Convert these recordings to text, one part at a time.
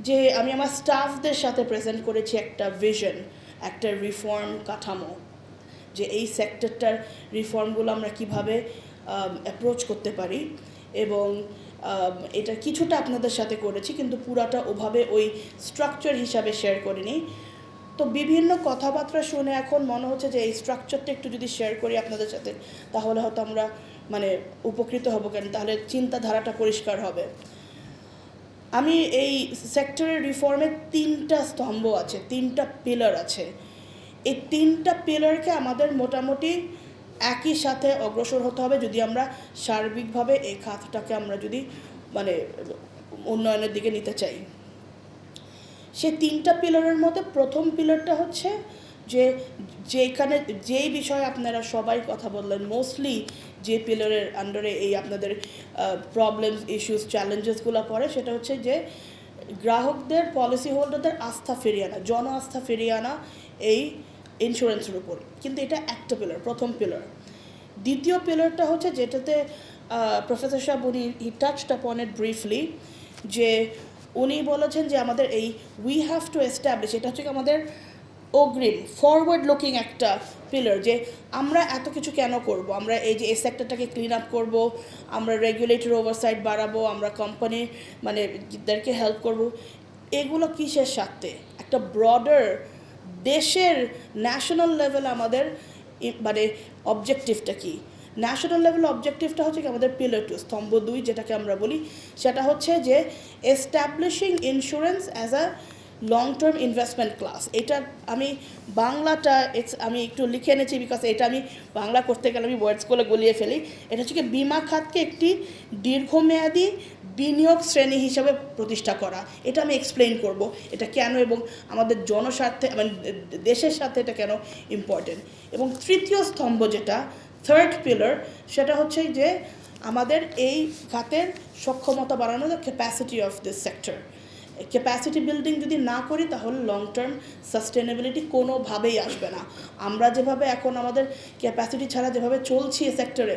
যে আমি আমার স্টাফদের সাথে প্রেজেন্ট করেছি একটা ভিশন, একটা রিফর্ম কাঠামো, যে এই সেক্টরটার রিফর্মগুলো আমরা কিভাবে অ্যাপ্রোচ করতে পারি। এবং এটা কিছুটা আপনাদের সাথে করেছি, কিন্তু পুরাটা ওভাবে ওই স্ট্রাকচার হিসাবে শেয়ার করিনি। তো বিভিন্ন কথাবার্তা শুনে এখন মনে হচ্ছে যে এই স্ট্রাকচারটা একটু যদি শেয়ার করি আপনাদের সাথে, তাহলে হয়তো আমরা মানে উপকৃত হব, কেন তাহলে চিন্তাধারাটা পরিষ্কার হবে। আমি এই সেক্টরের রিফর্মের 3টা স্তম্ভ আছে, 3টা পিলার আছে। এই 3টা পিলারকে আমাদের মোটামুটি একই সাথে অগ্রসর হতে হবে যদি আমরা সার্বিকভাবে এই খাতটাকে আমরা যদি মানে উন্নয়নের দিকে নিতে চাই। সেই 3টা পিলারের মধ্যে প্রথম পিলারটা হচ্ছে যে যেখানে যেই বিষয়ে আপনারা সবাই কথা বললেন, মোস্টলি যে পিলারের আন্ডারে এই আপনাদের প্রবলেমস, ইস্যুস, চ্যালেঞ্জেসগুলো পড়ে, সেটা হচ্ছে যে গ্রাহকদের, পলিসি হোল্ডারদের আস্থা ফিরিয়ে আনা, জন আস্থা ফিরিয়ে আনা এই ইন্স্যুরেন্সের উপর। কিন্তু এটা একটা পিলার, প্রথম পিলার। দ্বিতীয় পিলারটা হচ্ছে যেটাতে প্রফেসর সাহেব উনি হি টাচড আপন ইট ব্রিফলি, যে উনি বলেছেন যে আমাদের এই উই হ্যাভ টু এস্টাবলিশ, এটা হচ্ছে আমাদের অগ্রিম ফরওয়ার্ড লুকিং একটা পিলার, যে আমরা এত কিছু কেন করব, আমরা এই যে এই সেক্টরটাকে ক্লিন আপ করব, আমরা রেগুলেটরি ওভারসাইট বাড়াবো, আমরা কোম্পানি মানে যাদেরকে হেল্প করব, এগুলো কিসের সাথে একটা ব্রডার দেশের ন্যাশনাল লেভেল আমাদের মানে অবজেক্টিভটা কি। ন্যাশনাল লেভেল অবজেক্টিভটা হচ্ছে কি আমাদের পিলার 2, স্তম্ভ 2 যেটাকে আমরা বলি, সেটা হচ্ছে যে establishing insurance as a long term investment class. এটা আমি বাংলাটা আমি একটু লিখে এনেছি, বিকজ এটা আমি বাংলা করতে গেলে আমি ওয়ার্ডসগুলো গলিয়ে ফেলি। এটা হচ্ছে কি বিমা খাতকে একটি দীর্ঘমেয়াদী বিনিয়োগ শ্রেণী হিসাবে প্রতিষ্ঠা করা। এটা আমি এক্সপ্লেইন করব এটা কেন এবং আমাদের জনস্বার্থে মানে দেশের সাথে এটা কেন ইম্পর্টেন্ট। এবং তৃতীয় স্তম্ভ যেটা থার্ড পিলার, সেটা হচ্ছে যে আমাদের এই খাতের সক্ষমতা বাড়ানো, the capacity of this sector. Capacity building যদি না করি তাহলে লং টার্ম সাস্টেনেবিলিটি কোনোভাবেই আসবে না। আমরা যেভাবে এখন আমাদের ক্যাপাসিটি ছাড়া যেভাবে চলছি এ সেক্টরে,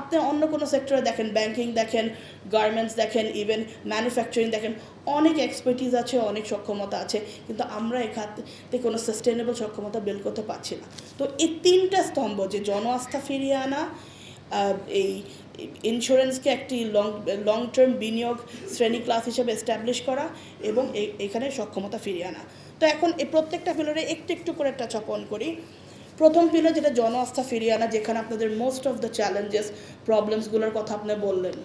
আপনি অন্য কোনো সেক্টরে দেখেন, ব্যাংকিং দেখেন, গার্মেন্টস দেখেন, ইভেন ম্যানুফ্যাকচারিং দেখেন, অনেক এক্সপার্টিস আছে, অনেক সক্ষমতা আছে, কিন্তু আমরা এই খাতে কোনো সাস্টেনেবল সক্ষমতা বিল্ড করতে পারছি না। তো এই 3টা স্তম্ভ, যে জন আস্থা ফিরিয়ে আনা, এই ইন্স্যুরেন্সকে একটি লং টার্ম বিনিয়োগ শ্রেণী ক্লাস হিসেবে এস্টাবলিশ করা, এবং এখানে সক্ষমতা ফিরিয়ে আনা। তো এখন এই প্রত্যেকটা পিলারে একটু একটু করে টাচ অন করি। প্রথম পিলার যেটা জন আস্থা ফিরিয়ে আনা, যেখানে আপনাদের মোস্ট অফ দ্য চ্যালেঞ্জেস, প্রবলেমসগুলোর কথা আপনি বললেন।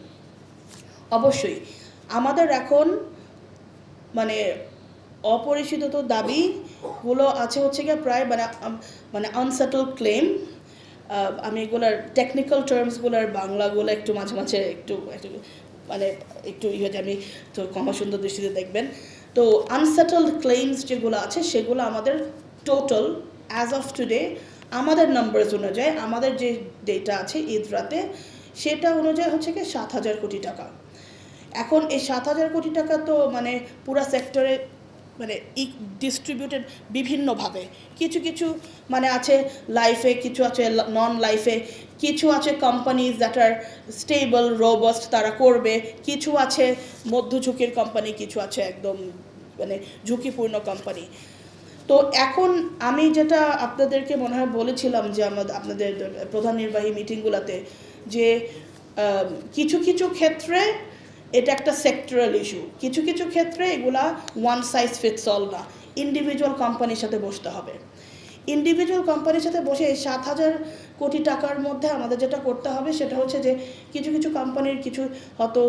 অবশ্যই আমাদের এখন মানে অপরিশোধিত দাবিগুলো আছে হচ্ছে গিয়ে প্রায় মানে আনসেটলড ক্লেম। আমি এগুলার টেকনিক্যাল টার্মসগুলোর বাংলাগুলো একটু মাঝে মাঝে একটু মানে একটু আমি তো ক্ষমা সুন্দর দৃষ্টিতে দেখবেন। তো আনসেটলড ক্লেমস যেগুলো আছে সেগুলো আমাদের টোটাল অ্যাজ অফ টুডে আমাদের নাম্বারস অনুযায়ী, আমাদের যে ডেটা আছে ইদরাতে, সেটা অনুযায়ী হচ্ছে কি 7,000 কোটি টাকা। এখন এই 7,000 কোটি টাকা তো মানে পুরা সেক্টরে মানে ডিস্ট্রিবিউটেড বিভিন্নভাবে, কিছু কিছু মানে আছে লাইফে, কিছু আছে নন লাইফে, কিছু আছে companies that are stable robust, তারা করবে, কিছু আছে মধ্য ঝুঁকির কোম্পানি, কিছু আছে একদম মানে ঝুঁকিপূর্ণ কোম্পানি। তো এখন আমি যেটা আপনাদেরকে মনে হয় বলেছিলাম যে আপনাদের প্রধান নির্বাহী মিটিংগুলোতে, যে কিছু কিছু ক্ষেত্রে এটা একটা সেক্টরাল ইস্যু, কিছু কিছু ক্ষেত্রে এগুলা ওয়ান সাইজ ফিটস অল না, ইন্ডিভিজুয়াল কোম্পানির সাথে বসতে হবে। ইন্ডিভিজুয়াল কোম্পানির সাথে বসে এই 7,000 কোটি টাকার মধ্যে আমাদের যেটা করতে হবে সেটা হচ্ছে যে কিছু কিছু কোম্পানির কিছু হয়তো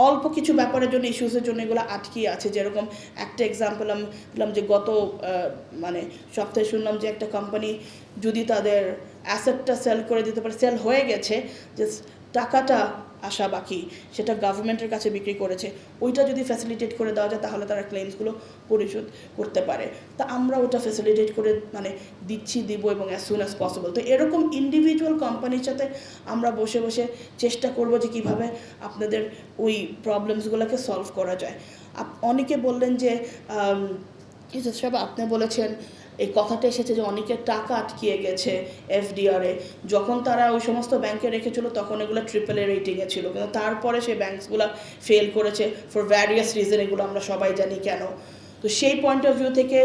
অল্প কিছু ব্যাপারের জন্য, ইস্যুসের জন্য এগুলো আটকিয়ে আছে। যেরকম একটা এক্সাম্পল আমি দিলাম, যে গত মানে সপ্তাহে শুনলাম যে একটা কোম্পানি যদি তাদের অ্যাসেটটা সেল করে দিতে পারে, সেল হয়ে গেছে, যে টাকাটা আসা বাকি, সেটা গভর্নমেন্টের কাছে বিক্রি করেছে, ওইটা যদি ফ্যাসিলিটেট করে দেওয়া যায় তাহলে তারা ক্লেমসগুলো পরিশোধ করতে পারে। তা আমরা ওটা ফ্যাসিলিটেট করে মানে দিব, এবং অ্যাজ সুন অ্যাজ পসিবল। তো এরকম ইন্ডিভিজুয়াল কোম্পানির সাথে আমরা বসে বসে চেষ্টা করব যে কীভাবে আপনাদের ওই প্রবলেমসগুলোকে সলভ করা যায়। অনেকে বললেন যে সব আপনি বলেছেন এই কথাটা এসেছে যে অনেকের টাকা আটকিয়ে গেছে এফডিআরে, যখন তারা ওই সমস্ত ব্যাংকে রেখেছিল তখন এগুলো AAA রেটিংয়ে ছিল, কিন্তু তারপরে সেই ব্যাংকসগুলো ফেল করেছে ফর ভ্যারিয়াস রিজন, এগুলো আমরা সবাই জানি কেন। তো সেই পয়েন্ট অফ ভিউ থেকে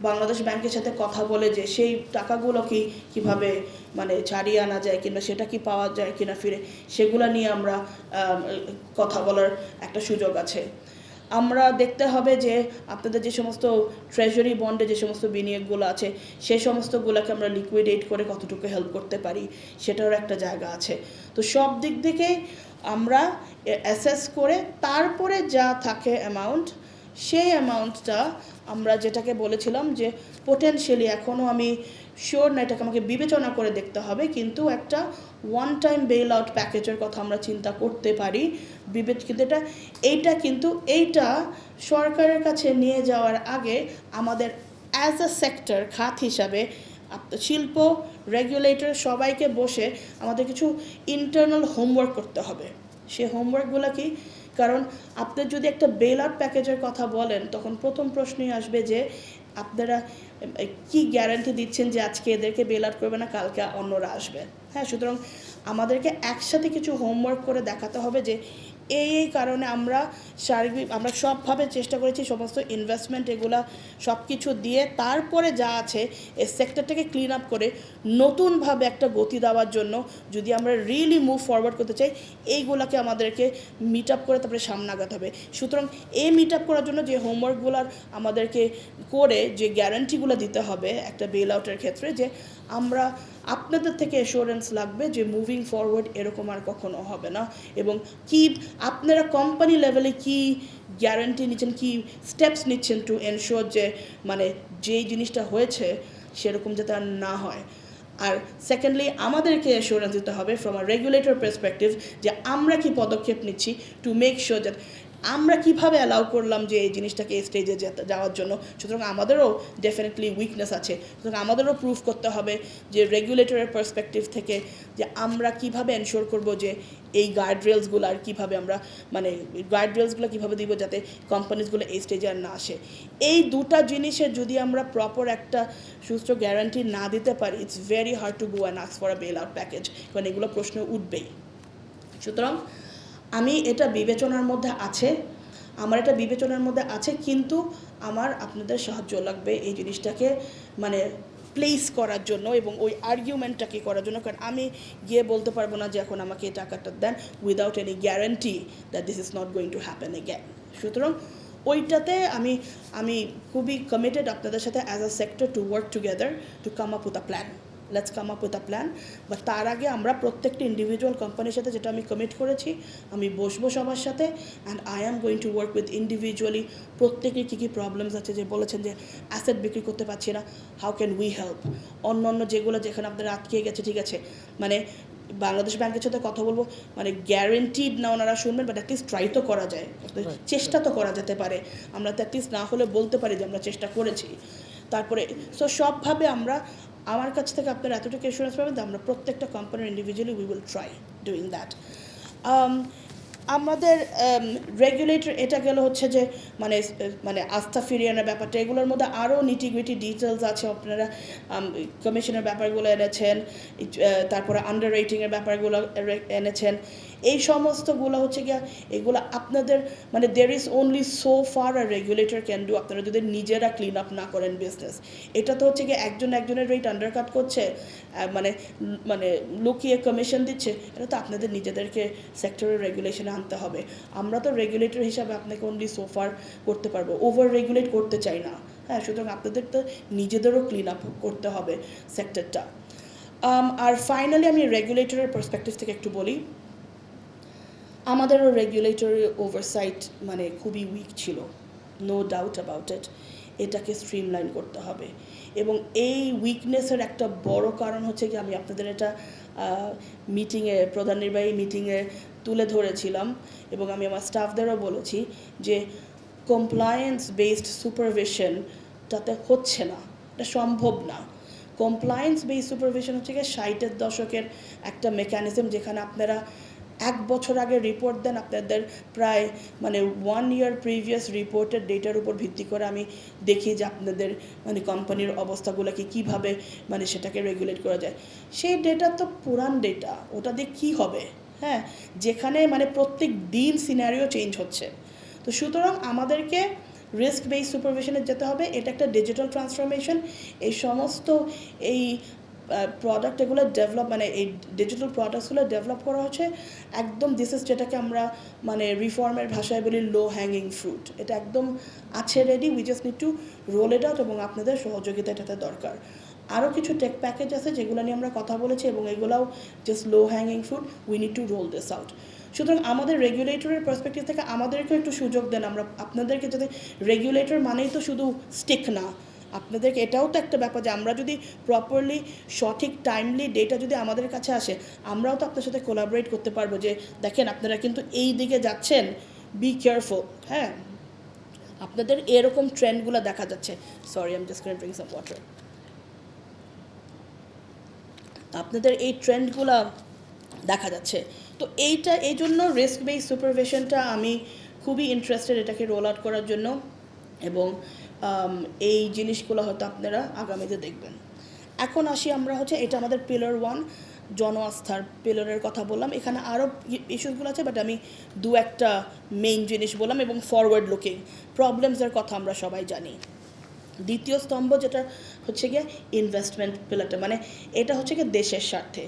বাংলাদেশ ব্যাংকের সাথে কথা বলে যে সেই টাকাগুলো কীভাবে মানে ছাড়িয়ে আনা যায় কিংবা সেটা কি পাওয়া যায় কিনা ফিরে, সেগুলো নিয়ে আমরা কথা বলার একটা সুযোগ আছে। আমরা দেখতে হবে যে আপনাদের যে সমস্ত ট্রেজারি বন্ডে যে সমস্ত বিনিয়োগগুলো আছে সেই সমস্তগুলোকে আমরা লিকুইডেট করে কতটুকু হেল্প করতে পারি সেটারও একটা জায়গা আছে। তো সব দিক থেকেই আমরা অ্যাসেস করে তারপরে যা থাকে অ্যামাউন্ট, সেই অ্যামাউন্টটা আমরা যেটাকে বলেছিলাম যে পোটেনশিয়ালি এখনও আমি শিওর না, এটাকে আমাকে বিবেচনা করে দেখতে হবে, কিন্তু একটা ওয়ান টাইম বেল আউট প্যাকেজের কথা আমরা চিন্তা করতে পারি। কিন্তু এইটা সরকারের কাছে নিয়ে যাওয়ার আগে আমাদের অ্যাজ আ সেক্টর খাত হিসাবে শিল্প রেগুলেটর সবাইকে বসে আমাদের কিছু ইন্টারনাল হোমওয়ার্ক করতে হবে। সে হোমওয়ার্কগুলো কি? কারণ আপনি যদি একটা বেল আউট প্যাকেজের কথা বলেন তখন প্রথম প্রশ্নই আসবে যে আপনারা কি গ্যারান্টি দিচ্ছেন যে আজকে এদেরকে বেল আউট করবে না, কালকে অন্যরা আসবে। হ্যাঁ, সুতরাং আমাদেরকে একসাথে কিছু হোমওয়ার্ক করে দেখাতে হবে যে এই কারণে আমরা আমরা সবভাবে চেষ্টা করেছি সমস্ত ইনভেস্টমেন্ট এগুলা সব কিছু দিয়ে তারপরে যা আছে এই সেক্টরটাকে ক্লিন আপ করে নতুনভাবে একটা গতি দেওয়ার জন্য যদি আমরা রিয়েলি মুভ ফরওয়ার্ড করতে চাই, এইগুলাকে আমাদেরকে মিট আপ করে তারপরে সামনে আগাতে হবে। সুতরাং এই মিট আপ করার জন্য যে হোমওয়ার্কগুলার আমাদেরকে করে যে গ্যারান্টিগুলো দিতে হবে একটা বেল আউটের ক্ষেত্রে, যে আমরা আপনাদের থেকে অ্যাসুরেন্স লাগবে যে মুভিং ফরওয়ার্ড এরকম আর কখনো হবে না, এবং কি আপনারা কোম্পানি লেভেলে কি গ্যারান্টি নিচ্ছেন, কি স্টেপস নিচ্ছেন টু এনশিওর যে মানে যেই জিনিসটা হয়েছে সেরকম যাতে আর না হয়। আর সেকেন্ডলি আমাদেরকে অ্যাসুরেন্স দিতে হবে ফ্রম আ রেগুলেটর পার্সপেক্টিভ যে আমরা কি পদক্ষেপ নিচ্ছি টু মেক শিওর দ্যাট আমরা কিভাবে অ্যালাউ করলাম যে এই জিনিসটাকে এই স্টেজে যাওয়ার জন্য। সুতরাং আমাদেরও ডেফিনেটলি উইকনেস আছে, সুতরাং আমাদেরও প্রুভ করতে হবে যে রেগুলেটরের পার্সপেক্টিভ থেকে যে আমরা কিভাবে এনশিওর করব যে এই গাইডরেলসগুলো আর কীভাবে আমরা মানে গাইডরেলসগুলো কীভাবে দিব যাতে কোম্পানিজগুলো এই স্টেজে আর না আসে। এই দুটা জিনিসের যদি আমরা প্রপার একটা সুস্থ গ্যারান্টি না দিতে পারি, it's very hard to go and ask for a bell out package, কারণ এগুলো প্রশ্ন উঠবেই। সুতরাং আমি এটা বিবেচনার মধ্যে আছে, কিন্তু আমার আপনাদের সাহায্য লাগবে এই জিনিসটাকে মানে প্লেস করার জন্য এবং ওই আর্গুমেন্টটাকে করার জন্য, কারণ আমি গিয়ে বলতে পারবো না যে এখন আমাকে এই টাকাটা দেন without any guarantee that this is not going to happen again. সুতরাং ওইটাতে আমি খুবই কমিটেড আপনাদের সাথে as a sector to work together to come up with a plan. Let's come up with a plan. But তার আগে আমরা প্রত্যেকটি ইন্ডিভিজুয়াল কোম্পানির সাথে, যেটা আমি কমিট করেছি, আমি বসবো সবার সাথে and I am going to work with individually প্রত্যেকের কী কী প্রবলেমস আছে, যে বলেছেন যে অ্যাসেট বিক্রি করতে পারছি না, হাউ ক্যান উই হেল্প, অন্য যেগুলো যেখানে আপনারা আটকে গেছে, ঠিক আছে মানে বাংলাদেশ ব্যাংকের সাথে কথা বলবো, মানে গ্যারেন্টিড না ওনারা শুনবেন, বাট অ্যাটলিস্ট ট্রাই তো করা যায়, চেষ্টা তো করা যেতে পারে, আমরা তো অ্যাটলিস্ট না হলে বলতে পারি যে আমরা চেষ্টা করেছি। তারপরে সো সবভাবে আমার কাছ থেকে আপনারা এতটুকু অ্যাসুরেন্স পাবেন যে আমরা প্রত্যেকটা কোম্পানির individually we will try doing that. আমাদের রেগুলেটর এটা গেল হচ্ছে যে মানে আস্থা ফিরিয়ে আনার ব্যাপারটা, এগুলোর মধ্যে আরও নিটিগ্রিটি ডিটেলস আছে। আপনারা কমিশনের ব্যাপারগুলো এনেছেন, তারপরে আন্ডার রেটিংয়ের ব্যাপারগুলো এনেছেন, এই সমস্তগুলো হচ্ছে গিয়া এগুলো আপনাদের মানে there is only so far a regulator can do, আপনারা যদি নিজেরা ক্লিন আপ না করেন বিজনেস। এটা তো হচ্ছে গিয়ে একজনের রেট আন্ডারকাট করছে, মানে লুকিয়ে কমিশন দিচ্ছে, এটা তো আপনাদের নিজেদেরকে সেক্টরের রেগুলেশনে আনতে হবে। আমরা তো রেগুলেটর হিসাবে আপনাকে অনলি সোফার করতে পারবো, ওভার রেগুলেট করতে চাই না। হ্যাঁ, সুতরাং আপনাদের তো নিজেদেরও ক্লিন আপ করতে হবে সেক্টরটা। আর ফাইনালি আমি রেগুলেটরের পার্সপেক্টিভ থেকে একটু বলি, আমাদেরও রেগুলেটরি ওভারসাইট মানে খুবই উইক ছিল, নো ডাউট অ্যাবাউট ইট। এটাকে স্ট্রিমলাইন করতে হবে, এবং এই উইকনেসের একটা বড় কারণ হচ্ছে কি, আমি আপনাদের এটা মিটিংয়ে, প্রধান নির্বাহী মিটিংয়ে তুলে ধরেছিলাম এবং আমি আমার স্টাফদেরও বলেছি যে কমপ্লায়েন্স বেসড সুপারভিশনটাতে হচ্ছে না, এটা সম্ভব না। কমপ্লায়েন্স বেসড সুপারভিশন হচ্ছে গিয়ে 60-এর দশকের একটা মেকানিজম, যেখানে আপনারা 1 বছর আগে রিপোর্ট দেন, আপনাদের প্রায় মানে 1 ইয়ার প্রিভিয়াস রিপোর্টের ডেটার উপর ভিত্তি করে আমি দেখি যে আপনাদের মানে কোম্পানির অবস্থাগুলোকে কীভাবে মানে সেটাকে রেগুলেট করা যায়। সেই ডেটা তো পুরান ডেটা, ওটা দিয়ে কী হবে? হ্যাঁ, যেখানে মানে প্রত্যেক দিন সিনারিও চেঞ্জ হচ্ছে। তো সুতরাং আমাদেরকে রিস্ক বেস সুপারভিশনে যেতে হবে। এটা একটা ডিজিটাল ট্রান্সফরমেশন। এই সমস্ত এই প্রোডাক্ট এগুলো ডেভেলপ মানে এই ডিজিটাল প্রোডাক্টসগুলো ডেভেলপ করা হচ্ছে একদম দিস ইজ যেটাকে আমরা মানে রিফর্মের ভাষায় বলি লো হ্যাঙ্গিং ফ্রুট। এটা একদম আছে ready, we just need to roll it out এবং আপনাদের সহযোগিতা এটাতে দরকার। আরও কিছু টেক প্যাকেজ আছে যেগুলো নিয়ে আমরা কথা বলেছি এবং এগুলাও just low hanging fruit, we need to roll this out. সুতরাং আমাদের রেগুলেটরের পার্সপেক্টিভ থেকে আমাদেরকেও একটু সুযোগ দেন, আমরা আপনাদেরকে যাতে রেগুলেটর মানেই তো শুধু স্টিক না, আপনাদেরকে এটাও তো একটা ব্যাপার যে আমরা যদি প্রপারলি সঠিক টাইমলি ডেটা যদি আমাদের কাছে আসে, আমরাও তো আপনার সাথে কোলাবোরেট করতে পারবো যে দেখেন আপনারা কিন্তু এই দিকে যাচ্ছেন, বি কেয়ারফুল। হ্যাঁ, আপনাদের এরকম ট্রেন্ডগুলো দেখা যাচ্ছে। Sorry, I am just going to drink some water. আপনাদের এই ট্রেন্ডগুলো দেখা যাচ্ছে। তো এই জন্য রিস্ক বেস সুপারভিশনটা আমি খুবই ইন্টারেস্টেড এটাকে রোল আউট করার জন্য, এবং এই জিনিসগুলো হয়তো আপনারা আগামীতে দেখবেন। এখন আসি আমরা হচ্ছে, এটা আমাদের পিলার 1 জন আস্থার পিলারের কথা বললাম। এখানে আরও ইস্যুসগুলো আছে, বাট আমি একটা মেইন জিনিস বললাম, এবং ফরওয়ার্ড লুকিং প্রবলেমসের কথা আমরা সবাই জানি। দ্বিতীয় স্তম্ভ যেটা হচ্ছে গিয়ে ইনভেস্টমেন্ট পিলারটা, মানে এটা হচ্ছে গিয়ে দেশের স্বার্থে।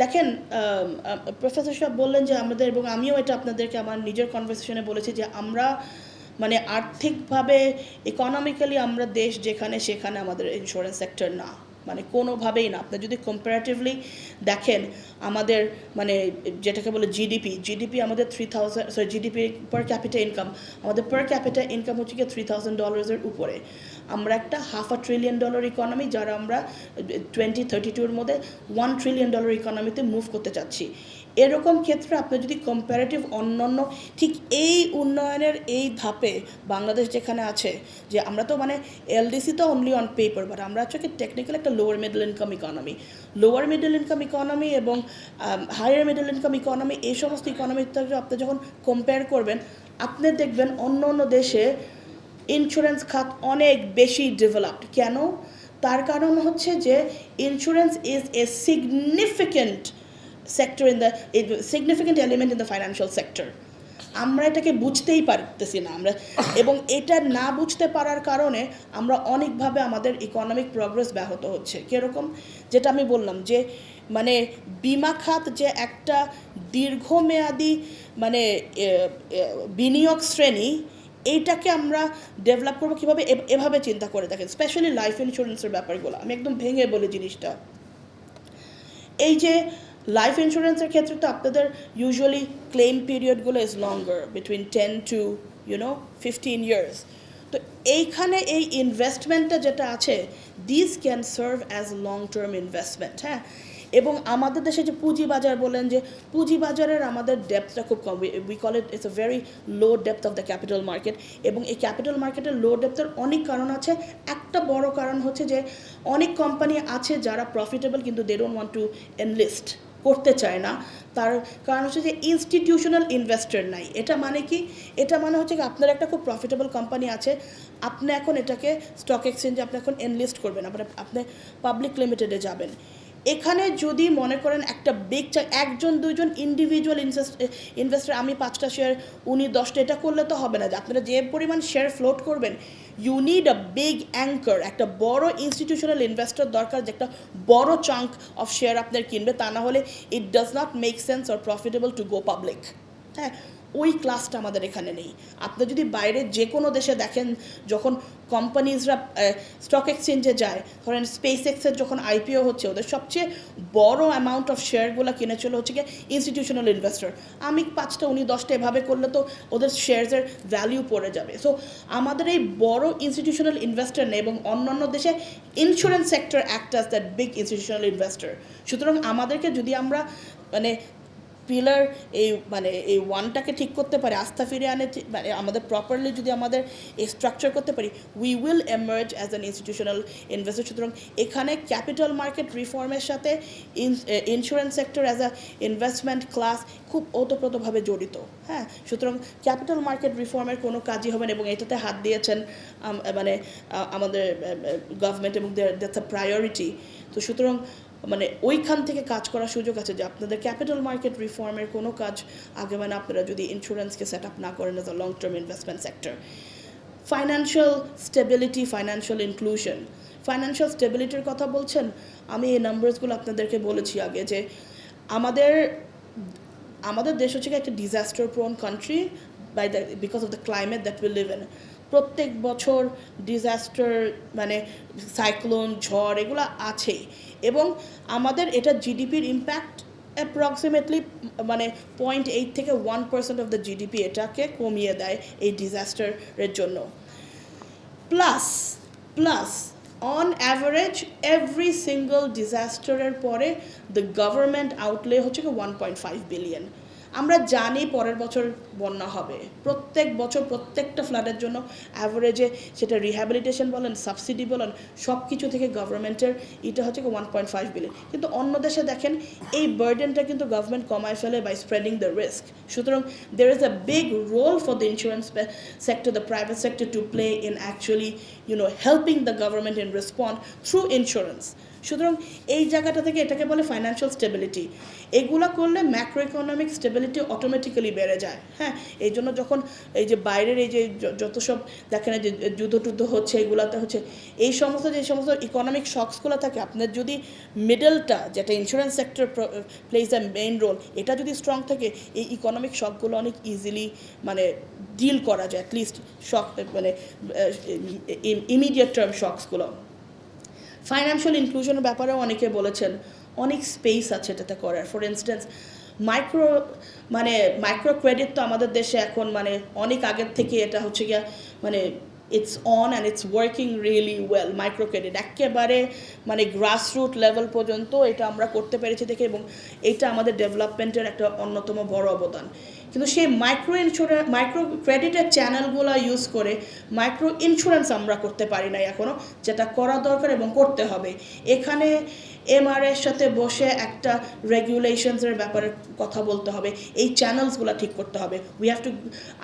দেখেন, প্রফেসর সাহেব বললেন যে আমাদের, এবং আমিও এটা আপনাদেরকে আমার নিজের কনভারসেশনে বলেছি যে আমরা মানে আর্থিকভাবে ইকোনমিক্যালি আমরা দেশ যেখানে সেখানে আমাদের ইন্স্যুরেন্স সেক্টর না, মানে কোনোভাবেই না। আপনি যদি কম্পারেটিভলি দেখেন আমাদের মানে যেটাকে বলে জিডিপি আমাদের জিডিপি পার ক্যাপিটা ইনকাম, আমাদের পার ক্যাপিটা ইনকাম হচ্ছে গিয়ে $3,000 উপরে। আমরা একটা $500 ট্রিলিয়ন ইকোনমি, যারা আমরা 2032-এর মধ্যে $1 ট্রিলিয়ন ইকোনমিতে মুভ করতে চাচ্ছি। এরকম ক্ষেত্রে আপনি যদি কম্পারেটিভ অন্যান্য ঠিক এই উন্নয়নের এই ধাপে বাংলাদেশ যেখানে আছে, যে আমরা তো মানে এলডিসি তো অনলি অন পেপার, বাট আমরা হচ্ছে কি টেকনিক্যাল একটা লোয়ার মিডল ইনকাম ইকোনমি এবং হায়ার মিডল ইনকাম ইকোনমি, এই সমস্ত ইকোনমিতে আপনি যখন কম্পেয়ার করবেন, আপনি দেখবেন অন্য অন্য দেশে ইন্স্যুরেন্স খাত অনেক বেশি ডেভেলপড। কেন? তার কারণ হচ্ছে যে insurance is a significant element in the financial sector. আমরা এটাকে বুঝতেই পারতেছি না আমরা, এবং এটা না বুঝতে পারার কারণে আমরা অনেকভাবে আমাদের ইকোনমিক প্রগ্রেস ব্যাহত হচ্ছে। কীরকম? যেটা আমি বললাম যে মানে বিমা খাত যে একটা দীর্ঘমেয়াদী মানে বিনিয়োগ শ্রেণী, এইটাকে আমরা ডেভেলপ করবো কীভাবে, এভাবে চিন্তা করে দেখেন। স্পেশালি লাইফ ইন্স্যুরেন্সের ব্যাপারগুলো আমি একদম ভেঙে বলি জিনিসটা। এই যে লাইফ ইন্স্যুরেন্সের ক্ষেত্রে তো আপনাদের ইউজুয়ালি ক্লেম পিরিয়ডগুলো is longer, between 10 to 15 years. তো এইখানে এই ইনভেস্টমেন্টটা যেটা আছে, this can serve as long term investment. হ্যাঁ, এবং আমাদের দেশে যে পুঁজিবাজার বলেন, যে পুঁজিবাজারের আমাদের ডেপথটা খুব কম, we call it's a very low depth of the capital market. এবং এই ক্যাপিটাল মার্কেটের লো ডেপথের অনেক কারণ আছে। একটা বড় কারণ হচ্ছে যে অনেক কোম্পানি আছে যারা প্রফিটেবল, কিন্তু they don't want to enlist, করতে চায় না। তার কারণ হচ্ছে যে ইনস্টিটিউশনাল ইনভেস্টর নাই। এটা মানে কি? এটা মানে হচ্ছে কি আপনার একটা খুব প্রফিটেবল কোম্পানি আছে, আপনি এখন এটাকে স্টক এক্সচেঞ্জে আপনি এখন এনলিস্ট করবেন, আপনি পাবলিক লিমিটেডে যাবেন। এখানে যদি মনে করেন একটা বিগ একজন দুইজন ইন্ডিভিজুয়াল ইনভেস্টর, আমি 5টা শেয়ার, উনি 10টা, এটা করলে তো হবে না। যে আপনারা যে পরিমাণ শেয়ার ফ্লোট করবেন, you need a big anchor, একটা বড় ইনস্টিটিউশনাল ইনভেস্টর দরকার, যে একটা বড় চাঙ্ক অফ শেয়ার আপনার কিনবে। তা না হলে it does not make sense or profitable to go public. হ্যাঁ, ওই ক্লাসটা আমাদের এখানে নেই। আপনি যদি বাইরে যে কোনো দেশে দেখেন, যখন কোম্পানিজরা স্টক এক্সচেঞ্জে যায়, ধরেন স্পেস এক্সের যখন আইপিও হচ্ছে, ওদের সবচেয়ে বড় অ্যামাউন্ট অফ শেয়ারগুলো কিনে চলে হচ্ছে গিয়ে ইনস্টিটিউশনাল ইনভেস্টর। আমি 5টা, উনি 10টা, এভাবে করলে তো ওদের শেয়ারসের ভ্যালিউ পড়ে যাবে। সো আমাদের এই বড় ইনস্টিটিউশনাল ইনভেস্টর নেই, এবং অন্যান্য দেশে insurance sector act as that big institutional investor. সুতরাং আমাদেরকে যদি আমরা মানে পিলার এই ওয়ানটাকে ঠিক করতে পারে, আস্থা ফিরে আনে, মানে আমাদের প্রপারলি যদি আমাদের এই স্ট্রাকচার করতে পারি, we will emerge as an institutional investor. সুতরাং এখানে ক্যাপিটাল মার্কেট রিফর্মের সাথে insurance sector as a investment class খুব ওতপ্রোতভাবে জড়িত। হ্যাঁ, সুতরাং ক্যাপিটাল মার্কেট রিফর্মের কোনো কাজই হবে না, এবং এটাতে হাত দিয়েছেন মানে আমাদের গভর্নমেন্ট, এবং দ্যাটস আ প্রায়োরিটি। তো সুতরাং মানে ওইখান থেকে কাজ করার সুযোগ আছে যে আপনাদের ক্যাপিটাল মার্কেট রিফর্মের কোনো কাজ আগে মানে আপনারা যদি ইন্স্যুরেন্সকে সেট আপ না করেন as a long term investment sector. Financial stability, financial inclusion. Financial স্টেবিলিটির কথা বলছেন, আমি এই নাম্বারসগুলো আপনাদেরকে বলেছি আগে যে আমাদের দেশ হচ্ছে একটা disaster prone country because of the climate that we live in. প্রত্যেক বছর ডিজাস্টার মানে সাইক্লোন, ঝড় এগুলো আছেই, এবং আমাদের এটা জিডিপির ইম্প্যাক্ট অ্যাপ্রক্সিমেটলি মানে 0.8 থেকে 1% অফ দ্য জিডিপি এটাকে কমিয়ে দেয় এই ডিজাস্টারের জন্য। Plus on average every single ডিজাস্টারের পরে দ্য গভর্নমেন্ট আউটলে হচ্ছে 1.5 বিলিয়ন। আমরা জানি পরের বছর বন্যা হবে, প্রত্যেক বছর প্রত্যেকটা ফ্লাডের জন্য অ্যাভারেজে সেটা রিহ্যাবিলিটেশন বলেন, সাবসিডি বলেন, সব কিছু থেকে গভর্নমেন্টের এটা হচ্ছে 1.5 বিলিয়ন। কিন্তু অন্য দেশে দেখেন এই বার্ডেনটা কিন্তু গভর্নমেন্ট কমায় ফেলে বাই স্প্রেডিং দ্য রিস্ক। সুতরাং there is a big role for the insurance sector, the private sector to play in actually helping the government in respond through insurance. সুতরাং এই জায়গাটা থেকে এটাকে বলে ফাইন্যান্সিয়াল স্টেবিলিটি। এগুলো করলে ম্যাক্রো ইকোনমিক স্টেবিলিটি অটোমেটিক্যালি বেড়ে যায়। হ্যাঁ, এই জন্য যখন এই যে বাইরের এই যে যত সব দেখেন যে যুদ্ধ হচ্ছে, এগুলোতে হচ্ছে এই সমস্ত যে সমস্ত ইকোনমিক শকসগুলো থাকে, আপনার যদি মিডলটা যেটা insurance sector plays the main role, এটা যদি স্ট্রং থাকে, এই ইকোনমিক শকগুলো অনেক ইজিলি মানে ডিল করা যায়, অ্যাটলিস্ট শক মানে ইমিডিয়েট টার্ম শকসগুলো। ফাইন্যান্সিয়াল ইনক্লুশনের ব্যাপারেও অনেকে বলেছেন অনেক স্পেস আছে এটাতে করার। ফর ইনস্ট্যান্স মাইক্রো ক্রেডিট তো আমাদের দেশে এখন মানে অনেক আগের থেকে এটা হচ্ছে গিয়া মানে it's on and it's working really well. Micro credit একেবারে মানে গ্রাসরুট লেভেল পর্যন্ত এটা আমরা করতে পেরেছি দেখে, এবং এটা আমাদের ডেভেলপমেন্টের একটা অন্যতম বড় অবদান। কিন্তু সেই মাইক্রো ক্রেডিটের চ্যানেলগুলো ইউজ করে মাইক্রো ইন্স্যুরেন্স আমরা করতে পারি না এখনও, যেটা করা দরকার এবং করতে হবে। এখানে এমআরএর সাথে বসে একটা রেগুলেশনসের ব্যাপারে কথা বলতে হবে, এই চ্যানেলসগুলো ঠিক করতে হবে। উই হ্যাভ টু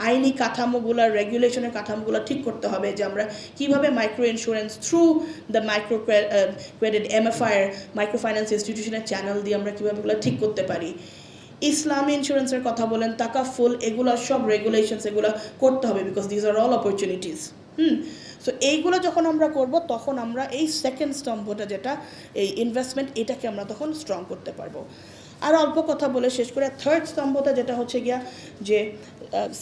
আইনি কাঠামোগুলো, রেগুলেশনের কাঠামোগুলো ঠিক করতে হবে যে আমরা কীভাবে micro insurance through the micro credit এমএফআইয়ের মাইক্রো ফাইন্যান্স ইনস্টিটিউশনের চ্যানেল দিয়ে আমরা কীভাবে এগুলো ঠিক করতে পারি। ইসলামী ইন্স্যুরেন্সের কথা বলেন, তাকাফুল, এগুলো সব রেগুলেশনস এগুলো করতে হবে, because these are all opportunities. So এইগুলো যখন আমরা করব তখন আমরা এই সেকেন্ড স্তম্ভটা যেটা এই ইনভেস্টমেন্ট, এটাকে আমরা তখন স্ট্রং করতে পারবো। আর অল্প কথা বলে শেষ করে থার্ড স্তম্ভটা যেটা হচ্ছে গিয়া যে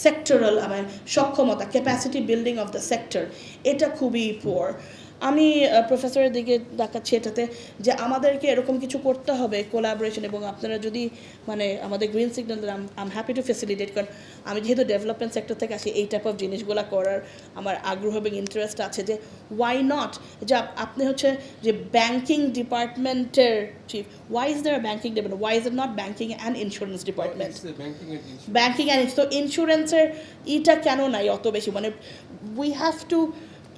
সেক্টরাল মানে সক্ষমতা, capacity building of the sector, এটা খুবই পুয়ার। আমি প্রফেসরের দিকে দেখাচ্ছি এটাতে যে আমাদেরকে এরকম কিছু করতে হবে কোলাবোরেশন, এবং আপনারা যদি মানে আমাদের green signal I am happy to facilitate, কারণ আমি যেহেতু ডেভেলপমেন্ট সেক্টর থেকে আসি, এই টাইপ অফ জিনিসগুলো করার আমার আগ্রহ এবং ইন্টারেস্ট আছে। যে ওয়াই নট, যে আপনি হচ্ছে যে ব্যাঙ্কিং ডিপার্টমেন্টের chief, why is there banking department, why is it not banking and insurance department? Banking and তো ইন্স্যুরেন্সের ইটা কেন নাই অত বেশি? মানে we have to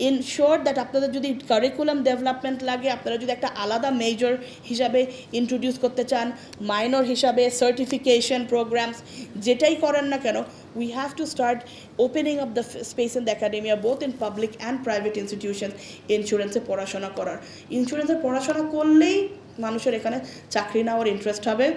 ensure that আপনাদের যদি কারিকুলাম ডেভেলপমেন্ট লাগে, আপনারা যদি একটা আলাদা মেজর হিসাবে ইন্ট্রোডিউস করতে চান, মাইনর হিসাবে সার্টিফিকেশন প্রোগ্রামস, যেটাই করেন না কেন, we have to start opening up the space in the academia, both in public and private institutions, ইন্স্যুরেন্সে পড়াশোনা করার। ইন্স্যুরেন্সের পড়াশোনা করলেই মানুষের এখানে চাকরি নেওয়ার ইন্টারেস্ট হবে।